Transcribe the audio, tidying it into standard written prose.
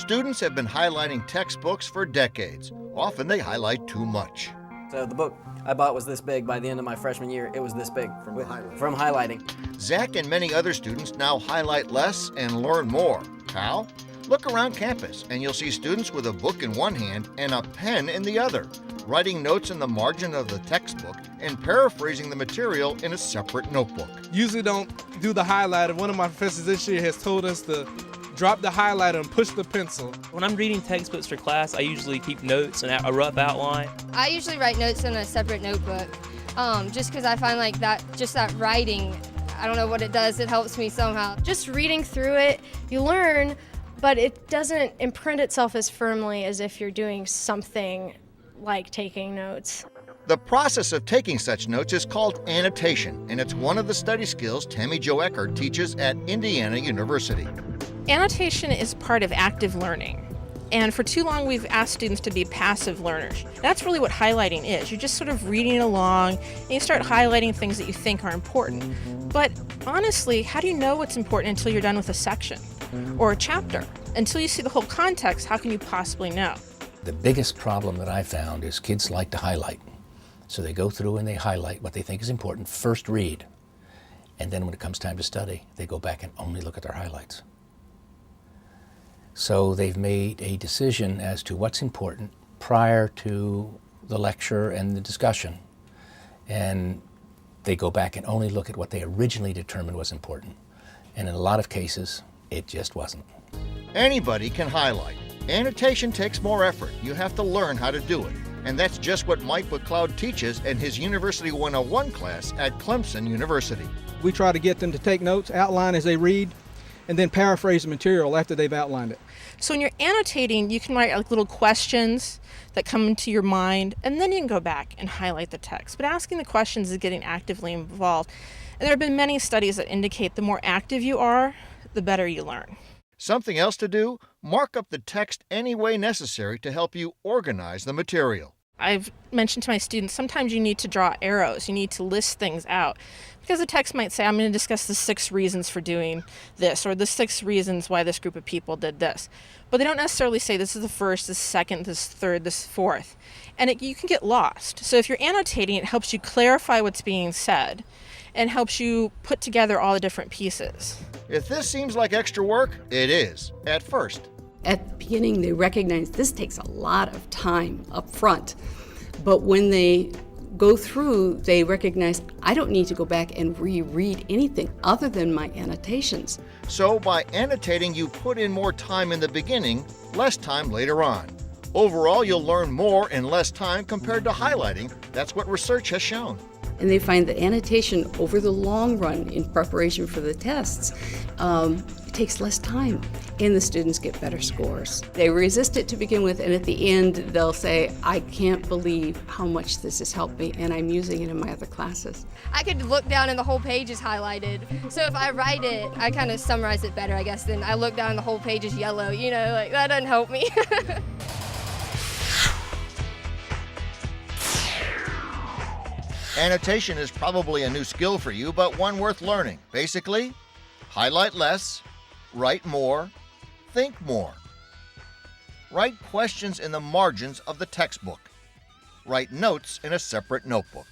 Students have been highlighting textbooks for decades. Often they highlight too much. So the book I bought was this big. By the end of my freshman year, it was this big from highlighting. Zach and many other students now highlight less and learn more. How? Look around campus and you'll see students with a book in one hand and a pen in the other, writing notes in the margin of the textbook and paraphrasing the material in a separate notebook. Usually don't do the highlighter. One of my professors this year has told us to drop the highlighter and push the pencil. When I'm reading textbooks for class, I usually keep notes and a rough outline. I usually write notes in a separate notebook, just because I find like that writing, I don't know what it does, it helps me somehow. Just reading through it, you learn, but it doesn't imprint itself as firmly as if you're doing something like taking notes. The process of taking such notes is called annotation, and it's one of the study skills Tammy Jo Eckert teaches at Indiana University. Annotation is part of active learning. And for too long, we've asked students to be passive learners. That's really what highlighting is. You're just sort of reading along and you start highlighting things that you think are important. But honestly, how do you know what's important until you're done with a section or a chapter? Until you see the whole context, how can you possibly know? The biggest problem that I found is kids like to highlight. So they go through and they highlight what they think is important, first read, and then when it comes time to study, they go back and only look at their highlights. So they've made a decision as to what's important prior to the lecture and the discussion, and they go back and only look at what they originally determined was important. And in a lot of cases, it just wasn't. Anybody can highlight. Annotation takes more effort. You have to learn how to do it. And that's just what Mike McLeod teaches in his University 101 class at Clemson University. We try to get them to take notes, outline as they read, and then paraphrase the material after they've outlined it. So when you're annotating, you can write like little questions that come into your mind, and then you can go back and highlight the text. But asking the questions is getting actively involved. And there have been many studies that indicate the more active you are, the better you learn. Something else to do? Mark up the text any way necessary to help you organize the material. I've mentioned to my students, sometimes you need to draw arrows. You need to list things out. Because the text might say, I'm going to discuss the 6 reasons for doing this, or the 6 reasons why this group of people did this. But they don't necessarily say this is the first, this second, this third, this fourth. And you can get lost. So if you're annotating, it helps you clarify what's being said and helps you put together all the different pieces. If this seems like extra work, it is, at first. At the beginning, they recognize this takes a lot of time up front. But when they go through, they recognize, I don't need to go back and reread anything other than my annotations. So by annotating, you put in more time in the beginning, less time later on. Overall, you'll learn more in less time compared to highlighting. That's what research has shown. And they find that annotation over the long run in preparation for the tests, it takes less time and the students get better scores. They resist it to begin with, and at the end they'll say, I can't believe how much this has helped me, and I'm using it in my other classes. I could look down and the whole page is highlighted. So if I write it, I kind of summarize it better, I guess, than I look down and the whole page is yellow. You know, like that doesn't help me. Annotation is probably a new skill for you, but one worth learning. Basically, highlight less, write more, think more. Write questions in the margins of the textbook. Write notes in a separate notebook.